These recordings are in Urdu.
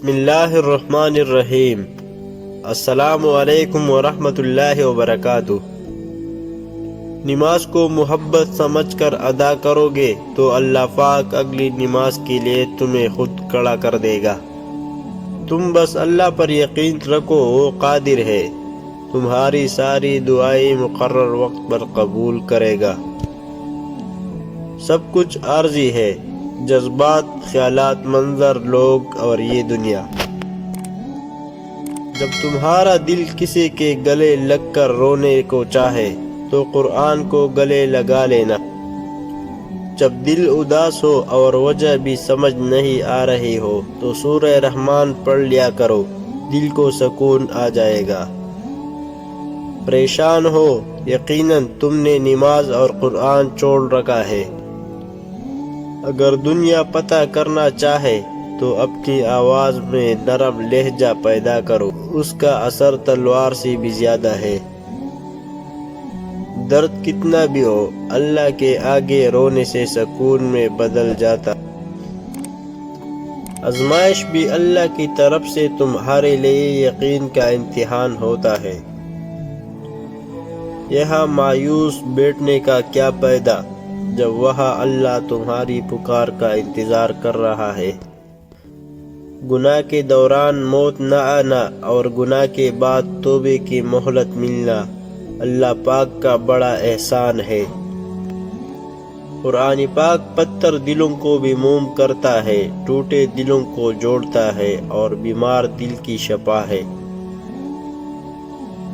بسم اللہ الرحمن الرحیم۔ السلام علیکم ورحمۃ اللہ وبرکاتہ۔ نماز کو محبت سمجھ کر ادا کرو گے تو اللہ پاک اگلی نماز کے لیے تمہیں خود کھڑا کر دے گا۔ تم بس اللہ پر یقین رکھو، وہ قادر ہے، تمہاری ساری دعائیں مقرر وقت پر قبول کرے گا۔ سب کچھ عارضی ہے، جذبات، خیالات، منظر، لوگ اور یہ دنیا۔ جب تمہارا دل کسی کے گلے لگ کر رونے کو چاہے تو قرآن کو گلے لگا لینا۔ جب دل اداس ہو اور وجہ بھی سمجھ نہیں آ رہی ہو تو سورہ رحمان پڑھ لیا کرو، دل کو سکون آ جائے گا۔ پریشان ہو، یقیناً تم نے نماز اور قرآن چھوڑ رکھا ہے۔ اگر دنیا پتہ کرنا چاہے تو اپنی آواز میں نرم لہجہ پیدا کرو، اس کا اثر تلوار سے بھی زیادہ ہے۔ درد کتنا بھی ہو، اللہ کے آگے رونے سے سکون میں بدل جاتا۔ آزمائش بھی اللہ کی طرف سے تمہارے لیے یقین کا امتحان ہوتا ہے۔ یہاں مایوس بیٹھنے کا کیا فائدہ جب وہاں اللہ تمہاری پکار کا انتظار کر رہا ہے۔ گناہ کے دوران موت نہ آنا اور گناہ کے بعد توبے کی مہلت ملنا اللہ پاک کا بڑا احسان ہے۔ قرآن پاک پتھر دلوں کو بھی موم کرتا ہے، ٹوٹے دلوں کو جوڑتا ہے اور بیمار دل کی شفا ہے۔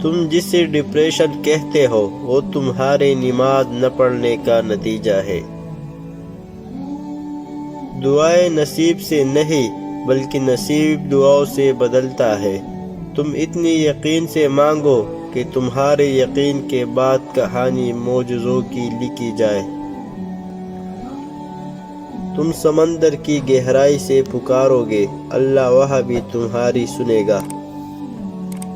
تم جسے ڈپریشن کہتے ہو وہ تمہارے نماز نہ پڑھنے کا نتیجہ ہے۔ دعائیں نصیب سے نہیں بلکہ نصیب دعاؤں سے بدلتا ہے۔ تم اتنی یقین سے مانگو کہ تمہارے یقین کے بعد کہانی معجزوں کی لکھی جائے۔ تم سمندر کی گہرائی سے پکارو گے، اللہ وہاں بھی تمہاری سنے گا۔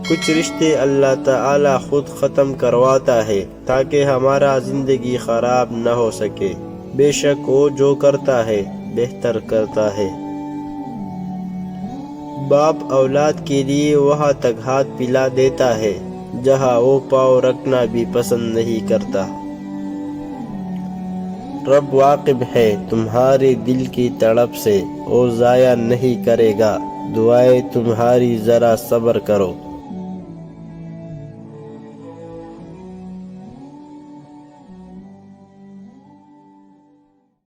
کچھ رشتے اللہ تعالی خود ختم کرواتا ہے تاکہ ہمارا زندگی خراب نہ ہو سکے۔ بے شک وہ جو کرتا ہے بہتر کرتا ہے۔ باپ اولاد کے لیے وہاں تک ہاتھ پلا دیتا ہے جہاں وہ پاؤں رکھنا بھی پسند نہیں کرتا۔ رب واقف ہے تمہارے دل کی تڑپ سے، وہ ضائع نہیں کرے گا۔ دعائیں تمہاری، ذرا صبر کرو۔